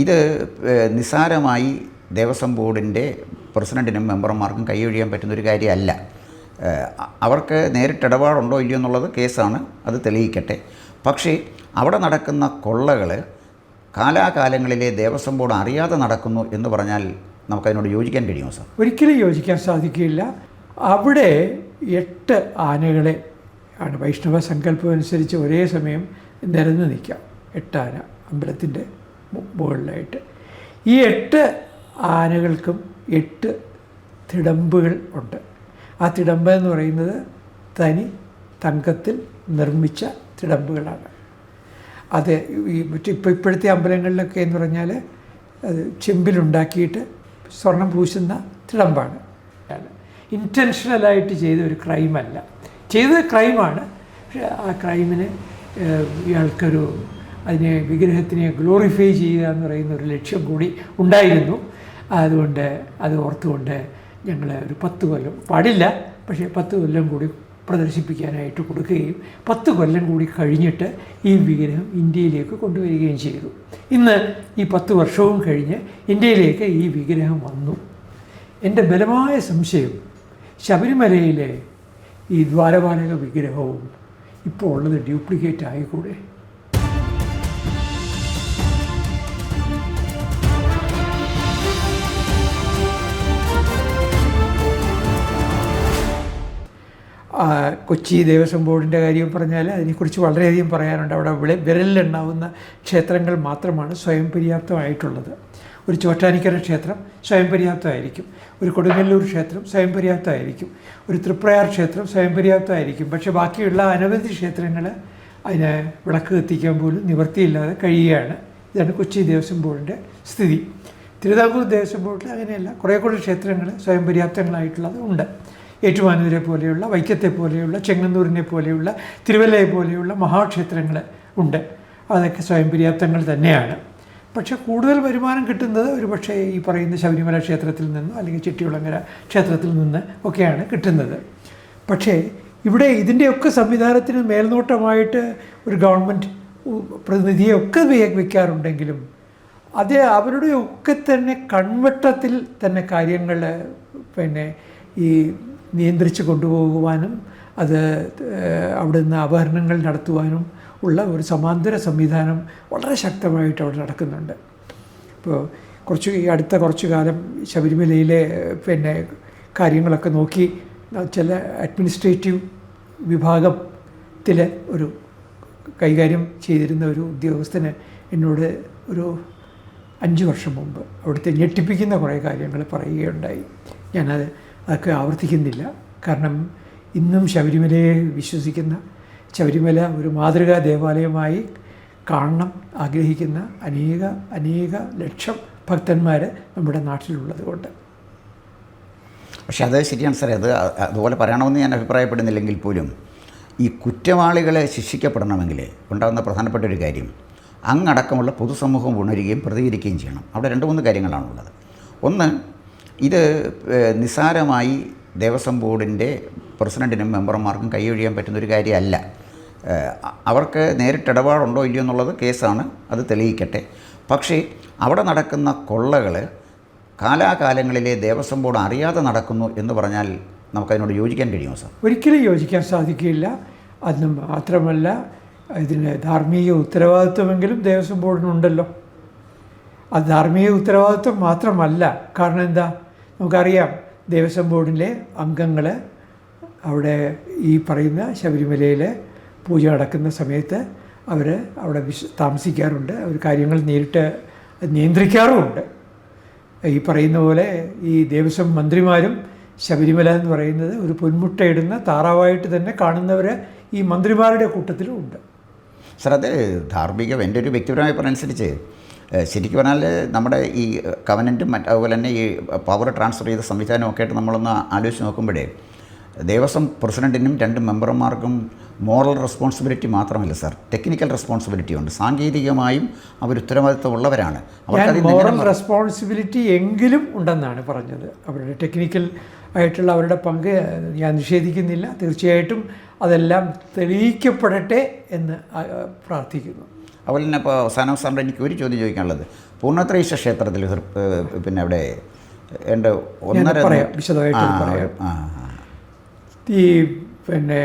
ഇത് നിസ്സാരമായി ദേവസ്വം ബോർഡിൻ്റെ പ്രസിഡൻറ്റിനും മെമ്പർമാർക്കും കൈയൊഴിയാൻ പറ്റുന്നൊരു കാര്യമല്ല. അവർക്ക് നേരിട്ട് ഇടപാടുണ്ടോ ഇല്ലയോ എന്നുള്ളത് കേസാണ്, അത് തെളിയിക്കട്ടെ. പക്ഷേ അവിടെ നടക്കുന്ന കൊള്ളകൾ കാലാകാലങ്ങളിലെ ദേവസ്വം ബോർഡ് അറിയാതെ നടക്കുന്നു എന്ന് പറഞ്ഞാൽ നമുക്കതിനോട് യോജിക്കാൻ കഴിയുമോ സാർ? ഒരിക്കലും യോജിക്കാൻ സാധിക്കില്ല. അവിടെ 8 ആനകളെ ആണ് വൈഷ്ണവ സങ്കല്പം അനുസരിച്ച് ഒരേ സമയം നിരന്ന് നിൽക്കാം. 8 ആന അമ്പലത്തിൻ്റെ മുകളിലായിട്ട്. ഈ 8 ആനകൾക്കും 8 തിടമ്പുകൾ ഉണ്ട്. ആ തിടമ്പ് എന്ന് പറയുന്നത് തനി തങ്കത്തിൽ നിർമ്മിച്ച തിടമ്പുകളാണ്. അത് ഈ ഇപ്പോഴത്തെ അമ്പലങ്ങളിലൊക്കെ എന്ന് പറഞ്ഞാൽ അത് ചെമ്പിലുണ്ടാക്കിയിട്ട് സ്വർണം പൂശുന്ന തിടമ്പാണ്. ഇൻറ്റൻഷനലായിട്ട് ചെയ്ത ഒരു ക്രൈമല്ല. ചെയ്തത് ക്രൈമാണ്. പക്ഷേ ആ ക്രൈമിന് ഇയാൾക്കൊരു അതിനെ വിഗ്രഹത്തിനെ ഗ്ലോറിഫൈ ചെയ്യുക എന്ന് പറയുന്ന ഒരു ലക്ഷ്യം കൂടി ഉണ്ടായിരുന്നു. അതുകൊണ്ട് അത് ഓർത്തുകൊണ്ട് ഞങ്ങൾ ഒരു 10 കൊല്ലം പാടില്ല, പക്ഷേ 10 കൊല്ലം കൂടി പ്രദർശിപ്പിക്കാനായിട്ട് കൊടുക്കുകയും 10 കൊല്ലം കൂടി കഴിഞ്ഞിട്ട് ഈ വിഗ്രഹം ഇന്ത്യയിലേക്ക് കൊണ്ടുവരികയും ചെയ്തു. ഇന്ന് ഈ 10 വർഷവും കഴിഞ്ഞ് ഇന്ത്യയിലേക്ക് ഈ വിഗ്രഹം വന്നു. എൻ്റെ ബലമായ സംശയം ശബരിമലയിലെ ഈ ദ്വാരപാലക വിഗ്രഹവും ഇപ്പോൾ ഉള്ളത് ഡ്യൂപ്ലിക്കേറ്റ് ആയിക്കൂടെ? കൊച്ചി ദേവസ്വം ബോർഡിൻ്റെ കാര്യം പറഞ്ഞാൽ അതിനെക്കുറിച്ച് വളരെയധികം പറയാനുണ്ട്. അവിടെ വിരലിലുണ്ടാവുന്ന ക്ഷേത്രങ്ങൾ മാത്രമാണ് സ്വയം പര്യാപ്തമായിട്ടുള്ളത്. ഒരു ചോറ്റാനിക്കര ക്ഷേത്രം സ്വയം പര്യാപ്തമായിരിക്കും, ഒരു കൊടുങ്ങല്ലൂർ ക്ഷേത്രം സ്വയം പര്യാപ്തമായിരിക്കും, ഒരു തൃപ്രയാർ ക്ഷേത്രം സ്വയം പര്യാപ്തമായിരിക്കും. പക്ഷേ ബാക്കിയുള്ള അനവധി ക്ഷേത്രങ്ങൾ അതിന് വിളക്ക് കത്തിക്കാൻ പോലും നിവൃത്തിയില്ലാതെ കഴിയുകയാണ്. ഇതാണ് കൊച്ചി ദേവസ്വം ബോർഡിൻ്റെ സ്ഥിതി. തിരുവിതാംകൂർ ദേവസ്വം ബോർഡിൽ അങ്ങനെയല്ല, കുറേ കൂടി ക്ഷേത്രങ്ങൾ സ്വയം പര്യാപ്തങ്ങളായിട്ടുള്ളത് ഉണ്ട്. ഏറ്റുമാനൂരെ പോലെയുള്ള, വൈക്കത്തെ പോലെയുള്ള, ചെങ്ങന്നൂരിനെ പോലെയുള്ള, തിരുവല്ലയെ പോലെയുള്ള മഹാക്ഷേത്രങ്ങൾ ഉണ്ട്. അതൊക്കെ സ്വയം പര്യാപ്തങ്ങൾ തന്നെയാണ്. പക്ഷേ കൂടുതൽ വരുമാനം കിട്ടുന്നത് ഒരു പക്ഷേ ഈ പറയുന്ന ശബരിമല ക്ഷേത്രത്തിൽ നിന്നോ അല്ലെങ്കിൽ ചെട്ടികുളങ്ങര ക്ഷേത്രത്തിൽ നിന്ന് ഒക്കെയാണ് കിട്ടുന്നത്. പക്ഷേ ഇവിടെ ഇതിൻ്റെയൊക്കെ സംവിധാനത്തിന് മേൽനോട്ടമായിട്ട് ഒരു ഗവൺമെൻറ് പ്രതിനിധിയൊക്കെ വയ്ക്കാറുണ്ടെങ്കിലും അത് അവരുടെയൊക്കെ തന്നെ കൺവെട്ടത്തിൽ തന്നെ കാര്യങ്ങൾ ഈ നിയന്ത്രിച്ച് കൊണ്ടുപോകുവാനും അത് അവിടുന്ന് അപഹരണങ്ങൾ നടത്തുവാനും ഉള്ള ഒരു സമാന്തര സംവിധാനം വളരെ ശക്തമായിട്ട് അവിടെ നടക്കുന്നുണ്ട്. ഇപ്പോൾ അടുത്ത കുറച്ച് കാലം ശബരിമലയിലെ കാര്യങ്ങളൊക്കെ നോക്കി ചില അഡ്മിനിസ്ട്രേറ്റീവ് വിഭാഗത്തിൽ ഒരു കൈകാര്യം ചെയ്തിരുന്ന ഒരു ഉദ്യോഗസ്ഥന് എന്നോട് ഒരു 5 വർഷം മുമ്പ് അവിടുത്തെ ഞെട്ടിപ്പിക്കുന്ന കുറേ കാര്യങ്ങൾ പറയുകയുണ്ടായി. അതൊക്കെ ആവർത്തിക്കുന്നില്ല. കാരണം ഇന്നും ശബരിമലയെ വിശ്വസിക്കുന്ന, ശബരിമല ഒരു മാതൃകാ ദേവാലയമായി കാണണം ആഗ്രഹിക്കുന്ന അനേക ലക്ഷം ഭക്തന്മാർ നമ്മുടെ നാട്ടിലുള്ളത് കൊണ്ട്. പക്ഷെ അത് ശരിയാണ് സാറേ. അതുപോലെ പറയണമെന്ന് ഞാൻ അഭിപ്രായപ്പെടുന്നില്ലെങ്കിൽ പോലും ഈ കുറ്റവാളികളെ ശിക്ഷിക്കപ്പെടണമെങ്കിൽ ഉണ്ടാകുന്ന പ്രധാനപ്പെട്ട ഒരു കാര്യം അങ്ങടക്കമുള്ള പൊതുസമൂഹം ഉണരുകയും പ്രതികരിക്കുകയും ചെയ്യണം. അവിടെ 2-3 കാര്യങ്ങളാണുള്ളത്. ഒന്ന്, ഇത് നിസ്സാരമായി ദേവസ്വം ബോർഡിൻ്റെ പ്രസിഡൻറ്റിനും മെമ്പർമാർക്കും കൈയൊഴിയാൻ പറ്റുന്നൊരു കാര്യമല്ല. അവർക്ക് നേരിട്ട് ഇടപാടുണ്ടോ ഇല്ലയോ എന്നുള്ളത് കേസാണ്, അത് തെളിയിക്കട്ടെ. പക്ഷേ അവിടെ നടക്കുന്ന കൊള്ളകൾ കാലാകാലങ്ങളിലെ ദേവസ്വം ബോർഡ് അറിയാതെ നടക്കുന്നു എന്ന് പറഞ്ഞാൽ നമുക്കതിനോട് യോജിക്കാൻ കഴിയുമോ സാർ? ഒരിക്കലും യോജിക്കാൻ സാധിക്കില്ല. അതിന് മാത്രമല്ല, ഇതിന് ധാർമ്മിക ഉത്തരവാദിത്വമെങ്കിലും ദേവസ്വം ബോർഡിനുണ്ടല്ലോ. അത് ധാർമ്മിക ഉത്തരവാദിത്വം മാത്രമല്ല. കാരണം എന്താ, നമുക്കറിയാം ദേവസ്വം ബോർഡിലെ അംഗങ്ങൾ അവിടെ ഈ പറയുന്ന ശബരിമലയിൽ പൂജ നടക്കുന്ന സമയത്ത് അവർ അവിടെ താമസിക്കാറുണ്ട്. അവർ കാര്യങ്ങൾ നേരിട്ട് നിയന്ത്രിക്കാറുമുണ്ട്. ഈ പറയുന്ന പോലെ ഈ ദേവസ്വം മന്ത്രിമാരും ശബരിമല എന്ന് പറയുന്നത് ഒരു പൊന്മുട്ടയിടുന്ന താറാവായിട്ട് തന്നെ കാണുന്നവർ ഈ മന്ത്രിമാരുടെ കൂട്ടത്തിലും ഉണ്ട്. സാർ, അത് ധാർമ്മികം എൻ്റെ ഒരു വ്യക്തിപരമായ അനുസരിച്ച് ശരിക്കും പറഞ്ഞാൽ നമ്മുടെ ഈ കവനൻറ്റും അതുപോലെ തന്നെ ഈ പവർ ട്രാൻസ്ഫർ ചെയ്ത സംവിധാനമൊക്കെ ആയിട്ട് നമ്മളൊന്ന് ആലോചിച്ച് നോക്കുമ്പോഴേ ദേവസ്വം പ്രസിഡൻറ്റിനും 2 മെമ്പർമാർക്കും മോറൽ റെസ്പോൺസിബിലിറ്റി മാത്രമല്ല സാർ, ടെക്നിക്കൽ റെസ്പോൺസിബിലിറ്റി ഉണ്ട്. സാങ്കേതികമായും അവർ ഉത്തരവാദിത്തമുള്ളവരാണ്. മോറൽ റെസ്പോൺസിബിലിറ്റി എങ്കിലും ഉണ്ടെന്നാണ് പറഞ്ഞത്. അവരുടെ ടെക്നിക്കൽ ആയിട്ടുള്ള അവരുടെ പങ്ക് ഞാൻ നിഷേധിക്കുന്നില്ല. തീർച്ചയായിട്ടും അതെല്ലാം തെളിയിക്കപ്പെടട്ടെ എന്ന് പ്രാർത്ഥിക്കുന്നു. അതുപോലെ തന്നെ ഇപ്പോൾ അവസാനം സാറിൻ്റെ എനിക്ക് ഒരു ചോദ്യം ചോദിക്കാനുള്ളത്, പൂർണ്ണത്രയീശ ക്ഷേത്രത്തിൽ പിന്നെ അവിടെ എൻ്റെ പറയാം, വിശദമായിട്ട് പറയാം. ഈ പിന്നെ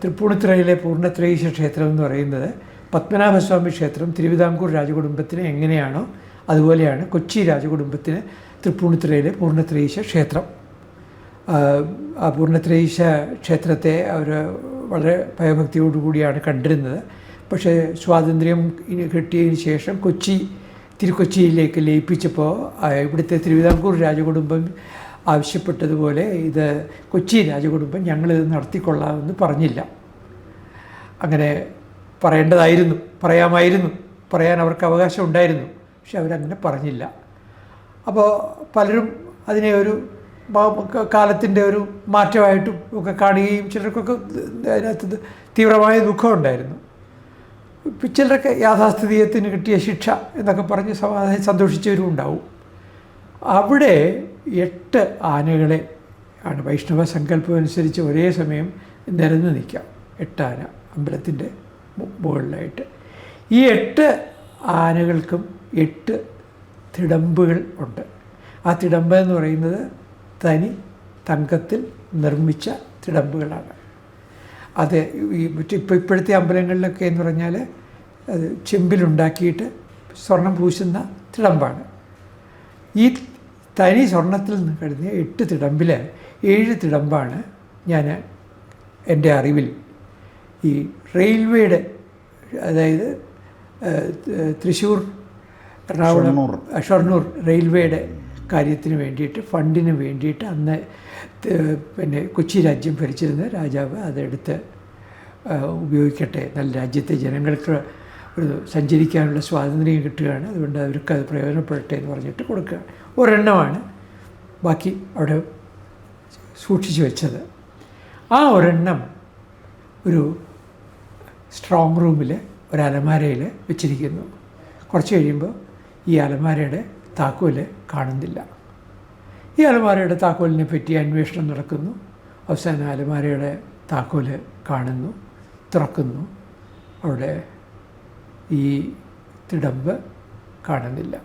തൃപ്പൂണിത്തുറയിലെ പൂർണ്ണത്രയീശ ക്ഷേത്രം എന്ന് പറയുന്നത് പത്മനാഭസ്വാമി ക്ഷേത്രം തിരുവിതാംകൂർ രാജകുടുംബത്തിന് എങ്ങനെയാണോ അതുപോലെയാണ് കൊച്ചി രാജകുടുംബത്തിന് തൃപ്പൂണിത്തുറയിലെ പൂർണ്ണത്രയീശ ക്ഷേത്രം. ആ പൂർണ്ണത്രയീശ ക്ഷേത്രത്തെ അവർ വളരെ ഭയഭക്തിയോടുകൂടിയാണ് കണ്ടിരുന്നത്. പക്ഷേ സ്വാതന്ത്ര്യം കിട്ടിയതിന് ശേഷം തിരുക്കൊച്ചിയിലേക്ക് ലയിപ്പിച്ചപ്പോൾ ഇവിടുത്തെ തിരുവിതാംകൂർ രാജകുടുംബം ആവശ്യപ്പെട്ടതുപോലെ ഇത് കൊച്ചി രാജകുടുംബം ഞങ്ങളിത് നടത്തിക്കൊള്ളാമെന്ന് പറഞ്ഞില്ല. അങ്ങനെ പറയാൻ അവർക്ക് അവകാശം ഉണ്ടായിരുന്നു. പക്ഷെ അവരങ്ങനെ പറഞ്ഞില്ല. അപ്പോൾ പലരും അതിനെ ഒരു കാലത്തിൻ്റെ ഒരു മാറ്റമായിട്ടും ഒക്കെ കാണുകയും ചിലർക്കൊക്കെ അതിനകത്ത് തീവ്രമായ ദുഃഖമുണ്ടായിരുന്നു. ചിലരൊക്കെ യാഥാസ്ഥിതികത്തിന് കിട്ടിയ ശിക്ഷ എന്നൊക്കെ പറഞ്ഞ് സന്തോഷിച്ചവരും ഉണ്ടാവും. അവിടെ 8 ആനകളെ ആണ് വൈഷ്ണവ സങ്കല്പം അനുസരിച്ച് ഒരേ സമയം നിരന്ന് നിൽക്കാം. 8 ആന അമ്പലത്തിൻ്റെ മുകളിലായിട്ട്. ഈ 8 ആനകൾക്കും 8 തിടമ്പുകൾ ഉണ്ട്. ആ തിടമ്പ് എന്ന് പറയുന്നത് തനി തങ്കത്തിൽ നിർമ്മിച്ച തിടമ്പുകളാണ്. അത് ഈ ഇപ്പോഴത്തെ അമ്പലങ്ങളിലൊക്കെ എന്ന് പറഞ്ഞാൽ അത് ചെമ്പിലുണ്ടാക്കിയിട്ട് സ്വർണം പൂശുന്ന തിടമ്പാണ്. ഈ തനി സ്വർണത്തിൽ നിന്ന് കഴിഞ്ഞ 8 തിടമ്പിൽ 7 തിടമ്പാണ് ഞാൻ എൻ്റെ അറിവിൽ ഈ റെയിൽവേയുടെ, അതായത് തൃശ്ശൂർ എറണാകുളം ഷൊർണൂർ റെയിൽവേയുടെ കാര്യത്തിന് വേണ്ടിയിട്ട്, ഫണ്ടിന് വേണ്ടിയിട്ട് അന്ന് പിന്നെ കൊച്ചി രാജ്യം ഭരിച്ചിരുന്ന രാജാവ് അതെടുത്ത് ഉപയോഗിക്കട്ടെ, നല്ല രാജ്യത്തെ ജനങ്ങൾക്ക് ഒരു സഞ്ചരിക്കാനുള്ള സ്വാതന്ത്ര്യം കിട്ടുകയാണ്, അതുകൊണ്ട് അവർക്ക് അത് പ്രയോജനപ്പെടട്ടെ എന്ന് പറഞ്ഞിട്ട് കൊടുക്കുക. ഒരെണ്ണമാണ് ബാക്കി അവിടെ സൂക്ഷിച്ചു വെച്ചത്. ആ ഒരെണ്ണം ഒരു സ്ട്രോങ് റൂമിൽ ഒരു അലമാരയിൽ വെച്ചിരിക്കുന്നു. കുറച്ച് കഴിയുമ്പോൾ ഈ അലമാരയുടെ താക്കോല് കാണുന്നില്ല. ഈ അലമാരയുടെ താക്കോലിനെ പറ്റി അന്വേഷണം നടക്കുന്നു. അവസാനം അലമാരയുടെ താക്കോല് കാണുന്നു, തുറക്കുന്നു. അവിടെ ഈ തിടമ്പ് കാണുന്നില്ല.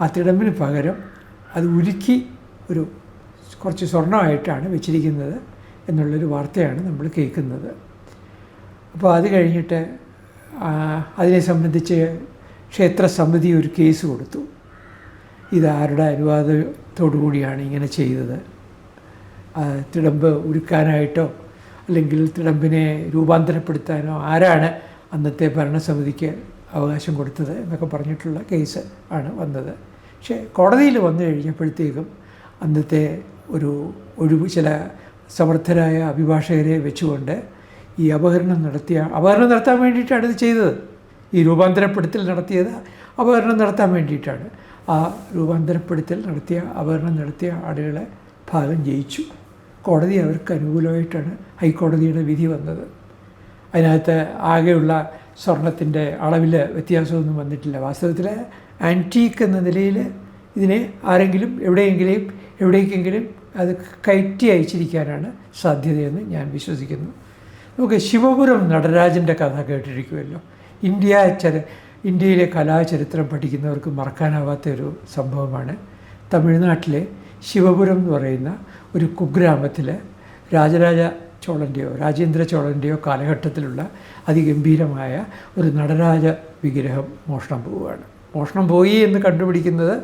ആ തിടമ്പിന് പകരം അത് ഉരുക്കി കുറച്ച് സ്വർണ്ണമായിട്ടാണ് വെച്ചിരിക്കുന്നത് എന്നുള്ളൊരു വാർത്തയാണ് നമ്മൾ കേൾക്കുന്നത്. അപ്പോൾ അത് കഴിഞ്ഞിട്ട് അതിനെ സംബന്ധിച്ച് ക്ഷേത്രസമിതി ഒരു കേസ് കൊടുത്തു. ഇതാരുടെ അനുവാദത്തോടു കൂടിയാണ് ഇങ്ങനെ ചെയ്തത്, തിടമ്പ് ഉരുക്കാനായിട്ടോ അല്ലെങ്കിൽ തിടമ്പിനെ രൂപാന്തരപ്പെടുത്താനോ ആരാണ് അന്നത്തെ ഭരണസമിതിക്ക് അവകാശം കൊടുത്തത് എന്നൊക്കെ പറഞ്ഞിട്ടുള്ള കേസ് ആണ് വന്നത്. പക്ഷേ കോടതിയിൽ വന്നു കഴിഞ്ഞപ്പോഴത്തേക്കും അന്നത്തെ ചില സമർത്ഥരായ അഭിഭാഷകരെ വെച്ചുകൊണ്ട് ഈ അപഹരണം നടത്താൻ വേണ്ടിയിട്ടാണ് ഇത് ചെയ്തത്. ഈ രൂപാന്തരപ്പെടുത്തൽ നടത്തിയത് അപഹരണം നടത്താൻ വേണ്ടിയിട്ടാണ്. ആ അപഹരണം നടത്തിയ ആളുകളെ ഭാഗം ജയിച്ചു. കോടതി അവർക്ക് അനുകൂലമായിട്ടാണ് ഹൈക്കോടതിയുടെ വിധി വന്നത്. അതിനകത്ത് ആകെയുള്ള സ്വർണത്തിൻ്റെ അളവിൽ വ്യത്യാസമൊന്നും വന്നിട്ടില്ല. വാസ്തവത്തിൽ ആൻറ്റീക്ക് എന്ന നിലയിൽ ഇതിനെ ആരെങ്കിലും എവിടേക്കെങ്കിലും അത് കയറ്റി അയച്ചിരിക്കാനാണ് സാധ്യതയെന്ന് ഞാൻ വിശ്വസിക്കുന്നു. നമുക്ക് ശിവപുരം നടരാജൻ്റെ കഥ കേട്ടിരിക്കുമല്ലോ. ഇന്ത്യയിലെ കലാചരിത്രം പഠിക്കുന്നവർക്ക് മറക്കാനാവാത്ത ഒരു സംഭവമാണ്. തമിഴ്നാട്ടിലെ ശിവപുരം എന്ന് പറയുന്ന ഒരു കുഗ്രാമത്തിൽ രാജേന്ദ്ര ചോളൻ്റെയോ കാലഘട്ടത്തിലുള്ള അതിഗംഭീരമായ ഒരു നടരാജ വിഗ്രഹം മോഷണം പോയി എന്ന് കണ്ടുപിടിക്കുന്നത്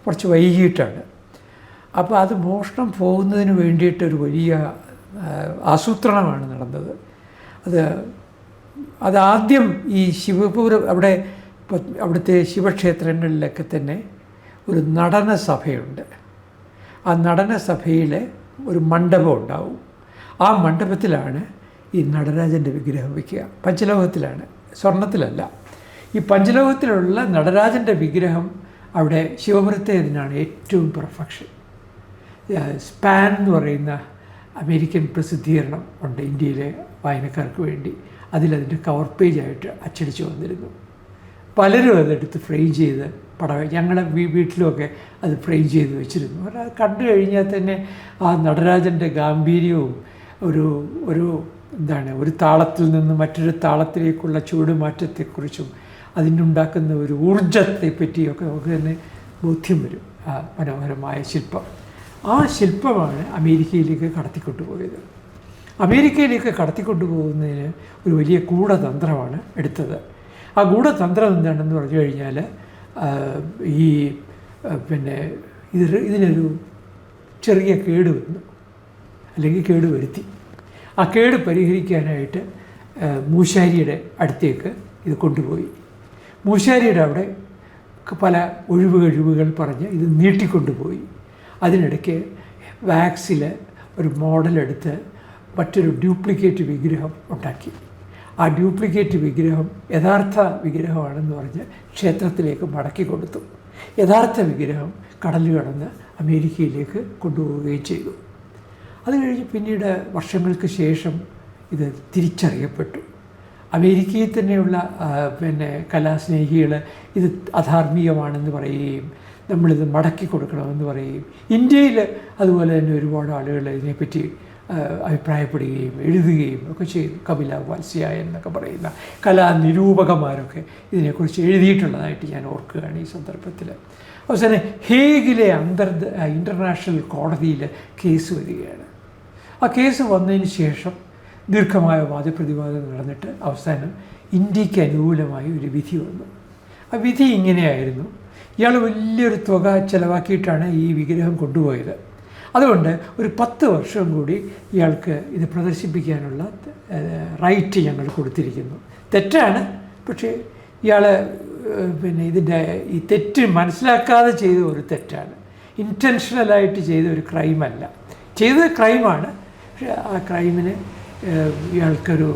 കുറച്ച് വൈകിട്ടാണ്. അപ്പോൾ അത് മോഷണം പോകുന്നതിന് വേണ്ടിയിട്ടൊരു വലിയ ആസൂത്രണമാണ് നടന്നത്. അതാദ്യം ഈ ശിവപുരം അവിടുത്തെ ശിവക്ഷേത്രങ്ങളിലൊക്കെ തന്നെ ഒരു നടനസഭയുണ്ട്. ആ നടനസഭയിൽ ഒരു മണ്ഡപം ഉണ്ടാവും. ആ മണ്ഡപത്തിലാണ് ഈ നടരാജൻ്റെ വിഗ്രഹം വയ്ക്കുക. പഞ്ചലോഹത്തിലാണ്, സ്വർണത്തിലല്ല. ഈ പഞ്ചലോഹത്തിലുള്ള നടരാജൻ്റെ വിഗ്രഹം അവിടെ ശിവപുരത്തേതിനാണ് ഏറ്റവും പെർഫെക്ഷൻ. സ്പാൻ എന്ന് പറയുന്ന അമേരിക്കൻ പ്രസിദ്ധീകരണം ഉണ്ട് ഇന്ത്യയിലെ വായനക്കാർക്ക് വേണ്ടി. അതിൻ്റെ കവർ പേജായിട്ട് അച്ചടിച്ച് വന്നിരുന്നു. പലരും അതെടുത്ത് ഫ്രെയിം ചെയ്ത് ഞങ്ങളുടെ വീട്ടിലുമൊക്കെ അത് ഫ്രെയിം ചെയ്ത് വെച്ചിരുന്നു. അത് കണ്ടു കഴിഞ്ഞാൽ തന്നെ ആ നടരാജൻ്റെ ഗാംഭീര്യവും ഒരു താളത്തിൽ നിന്ന് മറ്റൊരു താളത്തിലേക്കുള്ള ചുവടുമാറ്റത്തെക്കുറിച്ചും അതിനുണ്ടാക്കുന്ന ഒരു ഊർജത്തെ പറ്റിയൊക്കെ നമുക്ക് തന്നെ ബോധ്യം വരും. ആ മനോഹരമായ ശില്പം, ആ ശില്പമാണ് അമേരിക്കയിലേക്ക് കടത്തിക്കൊണ്ടുപോയത്. അമേരിക്കയിലേക്ക് കടത്തിക്കൊണ്ടുപോകുന്നതിന് ഒരു വലിയ ഗൂഢതന്ത്രമാണ് എടുത്തത്. ആ ഗൂഢതന്ത്രം എന്താണെന്ന് പറഞ്ഞു കഴിഞ്ഞാൽ, ഈ ഇതിനൊരു ചെറിയ കേട് വന്നു, അല്ലെങ്കിൽ കേട് വരുത്തി. ആ കേട് പരിഹരിക്കാനായിട്ട് മൂശാരിയുടെ അടുത്തേക്ക് ഇത് കൊണ്ടുപോയി. മൂശാരിയുടെ അവിടെ പല ഒഴിവുകൾ പറഞ്ഞ് ഇത് നീട്ടിക്കൊണ്ടുപോയി. അതിനിടയ്ക്ക് വാക്സിൽ ഒരു മോഡലെടുത്ത് മറ്റൊരു ഡ്യൂപ്ലിക്കേറ്റ് വിഗ്രഹം ഉണ്ടാക്കി. ആ ഡ്യൂപ്ലിക്കേറ്റ് വിഗ്രഹം യഥാർത്ഥ വിഗ്രഹമാണെന്ന് പറഞ്ഞ് ക്ഷേത്രത്തിലേക്ക് മടക്കി കൊടുത്തു. യഥാർത്ഥ വിഗ്രഹം കടൽ കടന്ന് അമേരിക്കയിലേക്ക് കൊണ്ടുപോവുകയും ചെയ്തു. അത് കഴിഞ്ഞ് പിന്നീട് വർഷങ്ങൾക്ക് ശേഷം ഇത് തിരിച്ചറിയപ്പെട്ടു. അമേരിക്കയിൽ തന്നെയുള്ള കലാസ്നേഹികൾ ഇത് അധാർമികമാണെന്ന് പറയുകയും നമ്മളിത് മടക്കി കൊടുക്കണമെന്ന് പറയുകയും, ഇന്ത്യയിൽ അതുപോലെ തന്നെ ഒരുപാട് ആളുകൾ ഇതിനെപ്പറ്റി അഭിപ്രായപ്പെടുകയും എഴുതുകയും ഒക്കെ ചെയ്തു. കപില വാത്സ്യായ എന്നൊക്കെ പറയുന്ന കലാനിരൂപകന്മാരൊക്കെ ഇതിനെക്കുറിച്ച് എഴുതിയിട്ടുള്ളതായിട്ട് ഞാൻ ഓർക്കുകയാണ് ഈ സന്ദർഭത്തിൽ. അവസാനം ഹേഗിലെ ഇൻ്റർനാഷണൽ കോടതിയിൽ കേസ് വരികയാണ്. ആ കേസ് വന്നതിന് ശേഷം ദീർഘമായ വാദപ്രതിവാദം നടന്നിട്ട് അവസാനം ഇന്ത്യക്ക് അനുകൂലമായി ഒരു വിധി വന്നു. ആ വിധി ഇങ്ങനെയായിരുന്നു: ഇയാൾ വലിയൊരു തുക ചിലവാക്കിയിട്ടാണ് ഈ വിഗ്രഹം കൊണ്ടുപോയത്. അതുകൊണ്ട് ഒരു 10 വർഷം കൂടി ഇയാൾക്ക് ഇത് പ്രദർശിപ്പിക്കാനുള്ള റൈറ്റ് ഞങ്ങൾ കൊടുത്തിരിക്കുന്നു. തെറ്റാണ്, പക്ഷേ ഇയാൾ ഇതിൻ്റെ ഈ തെറ്റ് മനസ്സിലാക്കാതെ ചെയ്ത ഒരു തെറ്റാണ്, ഇൻറ്റൻഷനലായിട്ട് ചെയ്ത ഒരു ക്രൈമല്ല. ചെയ്തത് ക്രൈമാണ്, പക്ഷേ ആ ക്രൈമിന് ഇയാൾക്കൊരു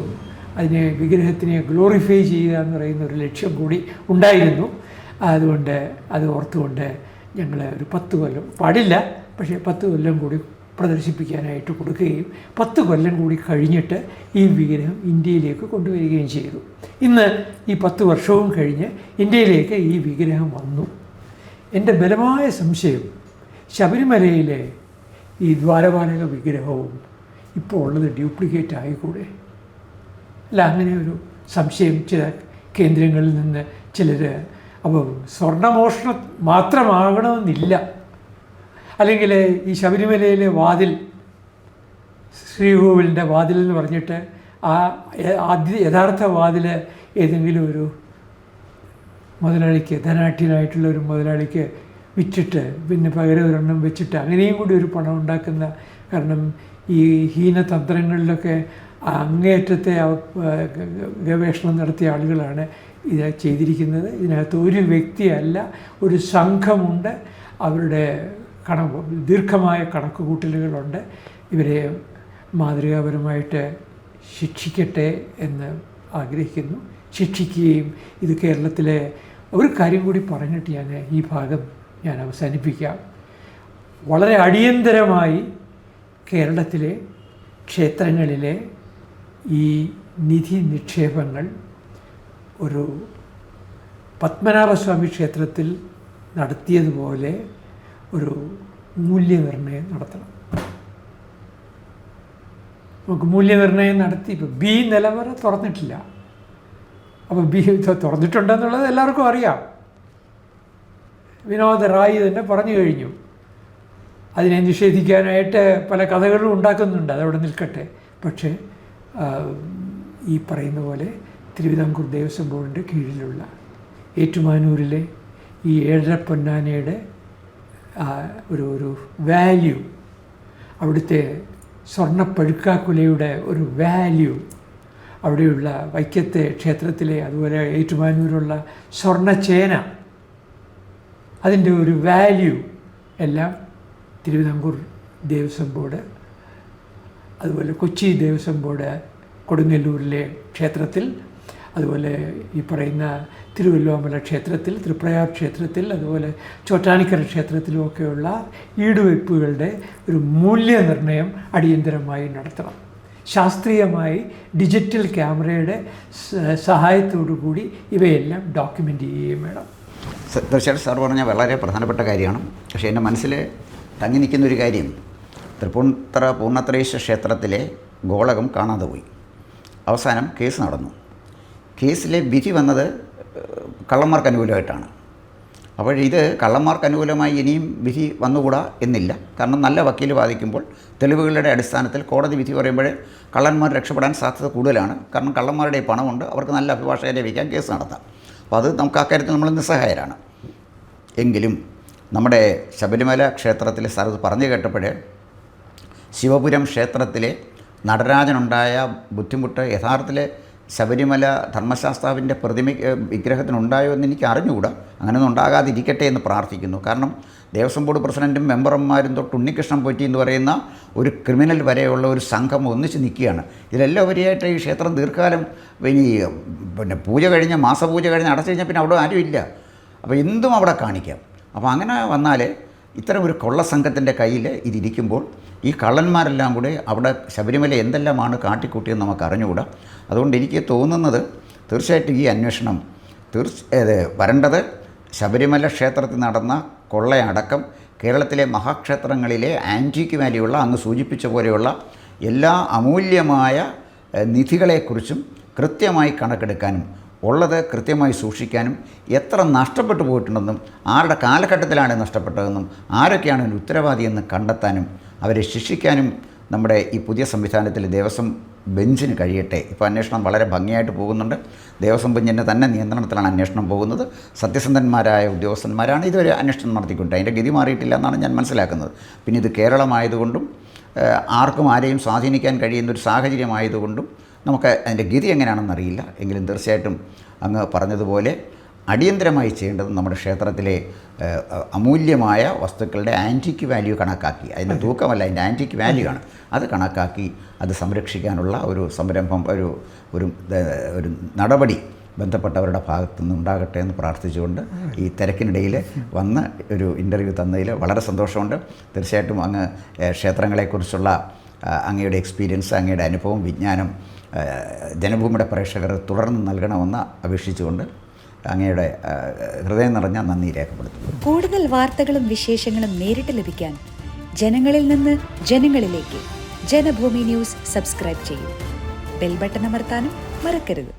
വിഗ്രഹത്തിനെ ഗ്ലോറിഫൈ ചെയ്യുക എന്ന് പറയുന്ന ഒരു ലക്ഷ്യം കൂടി ഉണ്ടായിരുന്നു. അതുകൊണ്ട് അത് ഓർത്തുകൊണ്ട് ഞങ്ങൾ ഒരു 10 കൊല്ലം പാടില്ല, പക്ഷേ 10 കൊല്ലം കൂടി പ്രദർശിപ്പിക്കാനായിട്ട് കൊടുക്കുകയും 10 കൊല്ലം കൂടി കഴിഞ്ഞിട്ട് ഈ വിഗ്രഹം ഇന്ത്യയിലേക്ക് കൊണ്ടുവരികയും ചെയ്തു. ഇന്ന് ഈ 10 വർഷവും കഴിഞ്ഞ് ഇന്ത്യയിലേക്ക് ഈ വിഗ്രഹം വന്നു. എൻ്റെ ബലമായ സംശയം, ശബരിമലയിലെ ഈ ദ്വാരപാലക വിഗ്രഹവും ഇപ്പോൾ ഉള്ളത് ഡ്യൂപ്ലിക്കേറ്റ് ആയിക്കൂടെ? അല്ല, അങ്ങനെ ഒരു സംശയം ചില കേന്ദ്രങ്ങളിൽ നിന്ന് ചിലർ. അപ്പോൾ സ്വർണ്ണമോഷണം മാത്രമാകണമെന്നില്ല. അല്ലെങ്കിൽ ഈ ശബരിമലയിലെ വാതിൽ, ശ്രീകോവിലിൻ്റെ വാതിൽ എന്ന് പറഞ്ഞിട്ട് ആ യഥാർത്ഥ വാതിൽ ഏതെങ്കിലും ഒരു മുതലാളിക്ക്, ധനാഠ്യനായിട്ടുള്ള ഒരു മുതലാളിക്ക് വിറ്റിട്ട് പിന്നെ പകരം ഒരെണ്ണം വെച്ചിട്ട് അങ്ങനെയും കൂടി ഒരു പണം ഉണ്ടാക്കുന്ന, കാരണം ഈ ഹീനതന്ത്രങ്ങളിലൊക്കെ അങ്ങേയറ്റത്തെ ഗവേഷണം നടത്തിയ ആളുകളാണ് ഇത് ചെയ്തിരിക്കുന്നത്. ഇതിനകത്ത് ഒരു വ്യക്തിയല്ല, ഒരു സംഘമുണ്ട്. അവരുടെ ദീർഘമായ കണക്കുകൂട്ടലുകളുണ്ട്. ഇവരെ മാതൃകാപരമായിട്ട് ശിക്ഷിക്കട്ടെ എന്ന് ആഗ്രഹിക്കുന്നു. ശിക്ഷിക്കുകയും ഇത് കേരളത്തിലെ ഒരു കാര്യം കൂടി പറഞ്ഞിട്ട് ഈ ഭാഗം ഞാൻ അവസാനിപ്പിക്കാം. വളരെ അടിയന്തരമായി കേരളത്തിലെ ക്ഷേത്രങ്ങളിലെ ഈ നിധി നിക്ഷേപങ്ങൾ ഒരു പത്മനാഭസ്വാമി ക്ഷേത്രത്തിൽ നടത്തിയതുപോലെ ഒരു മൂല്യനിർണ്ണയം നടത്തണം. നമുക്ക് മൂല്യനിർണ്ണയം നടത്തി, ഇപ്പോൾ ബി നിലവറ തുറന്നിട്ടില്ല. അപ്പോൾ ബി തുറന്നിട്ടുണ്ടെന്നുള്ളത് എല്ലാവർക്കും അറിയാം. വിനോദ് റായി തന്നെ പറഞ്ഞു കഴിഞ്ഞു. അതിനെ നിഷേധിക്കാനായിട്ട് പല കഥകളും ഉണ്ടാക്കുന്നുണ്ട്, അതവിടെ നിൽക്കട്ടെ. പക്ഷേ ഈ പറയുന്ന പോലെ തിരുവിതാംകൂർ ദേവസ്വം ബോർഡിൻ്റെ കീഴിലുള്ള ഏറ്റുമാനൂരിലെ ഈ 7.5 പൊന്നാനയുടെ ഒരു വാല്യൂ, അവിടുത്തെ സ്വർണ്ണപ്പഴുക്കാക്കുലയുടെ ഒരു വാല്യൂ, അവിടെയുള്ള വൈക്കത്തെ ക്ഷേത്രത്തിലെ, അതുപോലെ ഏറ്റുമാനൂരുള്ള സ്വർണ്ണച്ചേന, അതിൻ്റെ ഒരു വാല്യൂ എല്ലാം തിരുവിതാംകൂർ ദേവസ്വം ബോർഡ്, അതുപോലെ കൊച്ചി ദേവസ്വം ബോർഡ് കൊടുങ്ങല്ലൂരിലെ ക്ഷേത്രത്തിൽ, അതുപോലെ ഈ പറയുന്ന തിരുവല്ലോമല ക്ഷേത്രത്തിൽ, തൃപ്രയാർ ക്ഷേത്രത്തിൽ, അതുപോലെ ചോറ്റാനിക്കര ക്ഷേത്രത്തിലുമൊക്കെയുള്ള ഈടുവയ്പ്പുകളുടെ ഒരു മൂല്യനിർണ്ണയം അടിയന്തരമായി നടത്തണം. ശാസ്ത്രീയമായി ഡിജിറ്റൽ ക്യാമറയുടെ സഹായത്തോടു കൂടി ഇവയെല്ലാം ഡോക്യുമെൻ്റ് ചെയ്യുകയും വേണം. തീർച്ചയായിട്ടും സാർ പറഞ്ഞാൽ വളരെ പ്രധാനപ്പെട്ട കാര്യമാണ്. പക്ഷേ എൻ്റെ മനസ്സിൽ തങ്ങി നിൽക്കുന്നൊരു കാര്യം, തൃപ്പൂണിത്തറ പൂർണ്ണത്രയീശ്വര ക്ഷേത്രത്തിലെ ഗോളകം കാണാതെ പോയി. അവസാനം കേസ് നടന്നു. കേസിലെ വിധി വന്നത് കള്ളന്മാർക്ക് അനുകൂലമായിട്ടാണ്. അപ്പോൾ ഇത് കള്ളന്മാർക്ക് അനുകൂലമായി ഇനിയും വിധി വന്നുകൂടാ എന്നില്ല. കാരണം നല്ല വക്കീൽ വാദിക്കുമ്പോൾ തെളിവുകളുടെ അടിസ്ഥാനത്തിൽ കോടതി വിധി പറയുമ്പോൾ കള്ളന്മാർ രക്ഷപ്പെടാൻ സാധ്യത കൂടുതലാണ്. കാരണം കള്ളന്മാരുടെ പണമുണ്ട്, അവർക്ക് നല്ല അഭിഭാഷകരെ ലഭിക്കാൻ കേസ് നടത്താം. അപ്പോൾ അത് നമുക്ക് അക്കാര്യത്തിൽ നമ്മൾ നിസ്സഹായരാണ്. എങ്കിലും നമ്മുടെ ശബരിമല ക്ഷേത്രത്തിലെ സ്ഥലത്ത് പറഞ്ഞു കേട്ടപ്പോൾ ശിവപുരം ക്ഷേത്രത്തിലെ നടരാജനുണ്ടായ ബുദ്ധിമുട്ട് യഥാർത്ഥത്തിൽ ശബരിമല ധർമ്മശാസ്താവിൻ്റെ വിഗ്രഹത്തിനുണ്ടായോ എന്ന് എനിക്ക് അറിഞ്ഞുകൂടാ. അങ്ങനെയൊന്നും ഉണ്ടാകാതിരിക്കട്ടെ എന്ന് പ്രാർത്ഥിക്കുന്നു. കാരണം ദേവസ്വം ബോർഡ് പ്രസിഡൻറ്റും മെമ്പർമാരും തൊട്ട് ഉണ്ണികൃഷ്ണൻ പോറ്റി എന്ന് പറയുന്ന ഒരു ക്രിമിനൽ വരെയുള്ള ഒരു സംഘം ഒന്നിച്ച് നിൽക്കുകയാണ്. ഇതിലെല്ലാവരെയായിട്ട് ഈ ക്ഷേത്രം ദീർഘകാലം പിന്നെ പൂജ കഴിഞ്ഞ് മാസപൂജ കഴിഞ്ഞ് അടച്ചു കഴിഞ്ഞാൽ പിന്നെ അവിടെ ആരുമില്ല. അപ്പോൾ എന്തും അവിടെ കാണിക്കാം. അപ്പോൾ അങ്ങനെ വന്നാൽ ഇത്തരം ഒരു കൊള്ള സംഘത്തിൻ്റെ കയ്യിൽ ഇതിരിക്കുമ്പോൾ ഈ കള്ളന്മാരെല്ലാം കൂടെ അവിടെ ശബരിമല എന്തെല്ലാമാണ് കാട്ടിക്കൂട്ടിയെന്ന് നമുക്ക് അറിഞ്ഞുകൂടാ. അതുകൊണ്ട് എനിക്ക് തോന്നുന്നത് തീർച്ചയായിട്ടും ഈ അന്വേഷണം വരേണ്ടത് ശബരിമല ക്ഷേത്രത്തിൽ നടന്ന കൊള്ളയടക്കം കേരളത്തിലെ മഹാക്ഷേത്രങ്ങളിലെ ആൻറ്റീക്ക് വാല്യുള്ള അങ്ങ് സൂചിപ്പിച്ച പോലെയുള്ള എല്ലാ അമൂല്യമായ നിധികളെക്കുറിച്ചും കൃത്യമായി കണക്കെടുക്കാനും ഉള്ളത് കൃത്യമായി സൂക്ഷിക്കാനും എത്ര നഷ്ടപ്പെട്ടു പോയിട്ടുണ്ടെന്നും ആരുടെ കാലഘട്ടത്തിലാണ് നഷ്ടപ്പെട്ടതെന്നും ആരൊക്കെയാണ് അതിന് ഉത്തരവാദിയെന്ന് കണ്ടെത്താനും അവരെ ശിക്ഷിക്കാനും നമ്മുടെ ഈ പുതിയ സംവിധാനത്തിൽ ദേവസ്വം ബെഞ്ചിന് കഴിയട്ടെ. ഇപ്പോൾ അന്വേഷണം വളരെ ഭംഗിയായിട്ട് പോകുന്നുണ്ട്. ദേവസ്വം ബെഞ്ചിൻ്റെ തന്നെ നിയന്ത്രണത്തിലാണ് അന്വേഷണം പോകുന്നത്. സത്യസന്ധന്മാരായ ഉദ്യോഗസ്ഥന്മാരാണ് ഇതുവരെ അന്വേഷണം നടത്തിക്കൊണ്ട് അതിൻ്റെ ഗതി മാറിയിട്ടില്ല എന്നാണ് ഞാൻ മനസ്സിലാക്കുന്നത്. പിന്നെ ഇത് കേരളമായതുകൊണ്ടും ആർക്കും ആരെയും സ്വാധീനിക്കാൻ കഴിയുന്നൊരു സാഹചര്യമായതുകൊണ്ടും നമുക്ക് അതിൻ്റെ ഗതി എങ്ങനെയാണെന്നറിയില്ല. എങ്കിലും തീർച്ചയായിട്ടും അങ്ങ് പറഞ്ഞതുപോലെ അടിയന്തരമായി ചെയ്യേണ്ടത് നമ്മുടെ ക്ഷേത്രത്തിലെ അമൂല്യമായ വസ്തുക്കളുടെ ആൻറ്റിക് വാല്യൂ കണക്കാക്കി, അതിൻ്റെ തൂക്കമല്ല, അതിൻ്റെ ആൻറ്റിക് വാല്യൂ ആണ്, അത് കണക്കാക്കി അത് സംരക്ഷിക്കാനുള്ള ഒരു സംരംഭം, ഒരു നടപടി ബന്ധപ്പെട്ടവരുടെ ഭാഗത്തുനിന്ന് ഉണ്ടാകട്ടെ എന്ന് പ്രാർത്ഥിച്ചുകൊണ്ട് ഈ തിരക്കിനിടയിൽ വന്ന് ഒരു ഇൻ്റർവ്യൂ തന്നതിൽ വളരെ സന്തോഷമുണ്ട്. തീർച്ചയായിട്ടും അങ്ങ് ക്ഷേത്രങ്ങളെക്കുറിച്ചുള്ള അങ്ങയുടെ എക്സ്പീരിയൻസ്, അങ്ങയുടെ അനുഭവം, വിജ്ഞാനം ജനഭൂമിയുടെ പ്രേക്ഷകർ തുടർന്ന് നൽകണമെന്ന് അപേക്ഷിച്ചുകൊണ്ട് അങ്ങയുടെ ഹൃദയം നിറഞ്ഞ നന്ദി രേഖപ്പെടുത്തുന്നു. കൂടുതൽ വാർത്തകളും വിശേഷങ്ങളും നേരിട്ട് ലഭിക്കാൻ ജനങ്ങളിൽ നിന്ന് ജനങ്ങളിലേക്ക് ജനഭൂമി ന്യൂസ് സബ്സ്ക്രൈബ് ചെയ്യൂ. ബെൽ ബട്ടൺ അമർത്താനും മറക്കരുത്.